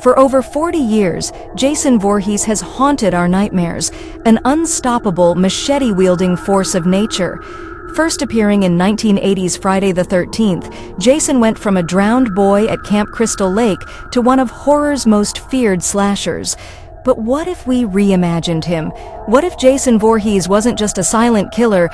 For over 40 years, Jason Voorhees has haunted our nightmares, an unstoppable, machete-wielding force of nature. First appearing in 1980's Friday the 13th, Jason went from a drowned boy at Camp Crystal Lake to one of horror's most feared slashers. But what if we reimagined him? What if Jason Voorhees wasn't just a silent killer,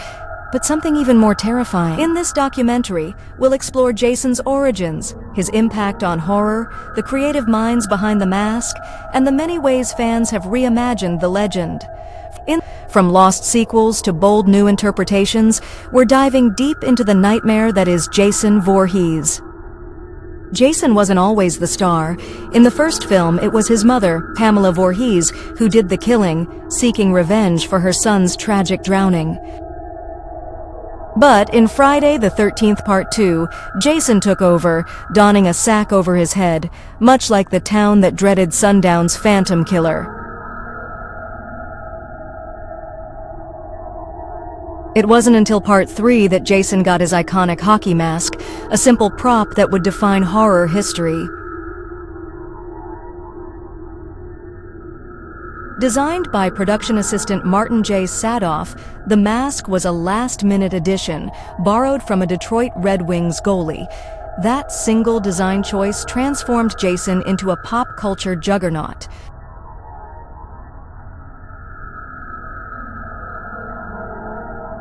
but something even more terrifying? In this documentary, we'll explore Jason's origins, his impact on horror, the creative minds behind the mask, and the many ways fans have reimagined the legend. From lost sequels to bold new interpretations, we're diving deep into the nightmare that is Jason Voorhees. Jason wasn't always the star. In the first film, it was his mother, Pamela Voorhees, who did the killing, seeking revenge for her son's tragic drowning. But in Friday the 13th Part 2, Jason took over, donning a sack over his head, much like the town that dreaded sundown's phantom killer. It wasn't until Part 3 that Jason got his iconic hockey mask, a simple prop that would define horror history. Designed by production assistant Martin J. Sadoff, the mask was a last-minute addition, borrowed from a Detroit Red Wings goalie. That single design choice transformed Jason into a pop culture juggernaut.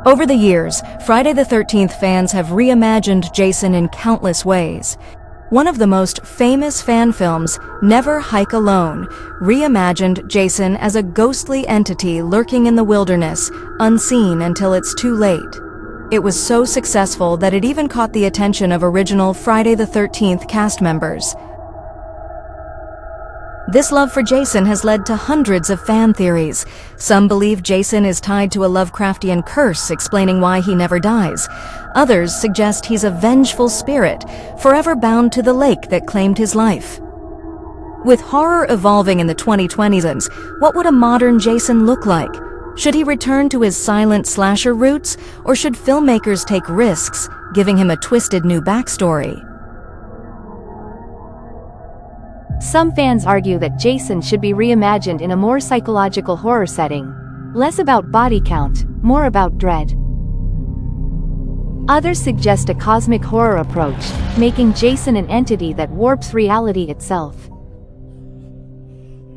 Over the years, Friday the 13th fans have reimagined Jason in countless ways. One of the most famous fan films, Never Hike Alone, reimagined Jason as a ghostly entity lurking in the wilderness, unseen until it's too late. It was so successful that it even caught the attention of original Friday the 13th cast members. This love for Jason has led to hundreds of fan theories. Some believe Jason is tied to a Lovecraftian curse explaining why he never dies. Others suggest he's a vengeful spirit, forever bound to the lake that claimed his life. With horror evolving in the 2020s, what would a modern Jason look like? Should he return to his silent slasher roots, or should filmmakers take risks, giving him a twisted new backstory? Some fans argue that Jason should be reimagined in a more psychological horror setting. Less about body count, more about dread. Others suggest a cosmic horror approach, making Jason an entity that warps reality itself.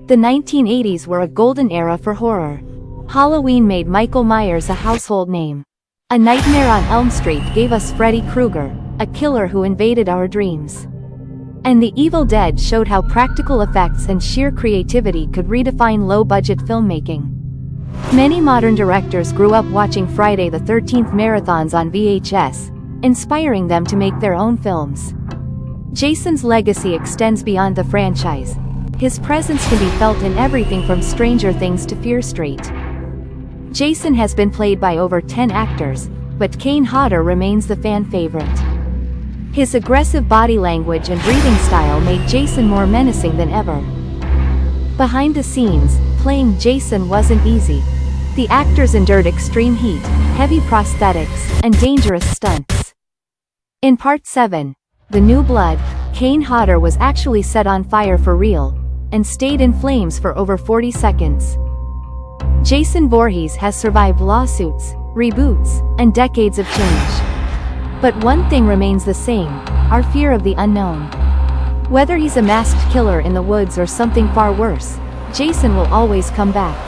The 1980s were a golden era for horror. Halloween made Michael Myers a household name. A Nightmare on Elm Street gave us Freddy Krueger, a killer who invaded our dreams. And The Evil Dead showed how practical effects and sheer creativity could redefine low-budget filmmaking. Many modern directors grew up watching Friday the 13th marathons on VHS, inspiring them to make their own films. Jason's legacy extends beyond the franchise. His presence can be felt in everything from Stranger Things to Fear Street. Jason has been played by over 10 actors, but Kane Hodder remains the fan favorite. His aggressive body language and breathing style made Jason more menacing than ever. Behind the scenes, playing Jason wasn't easy. The actors endured extreme heat, heavy prosthetics, and dangerous stunts. In Part 7, The New Blood, Kane Hodder was actually set on fire for real, and stayed in flames for over 40 seconds. Jason Voorhees has survived lawsuits, reboots, and decades of change. But one thing remains the same, our fear of the unknown. Whether he's a masked killer in the woods or something far worse, Jason will always come back.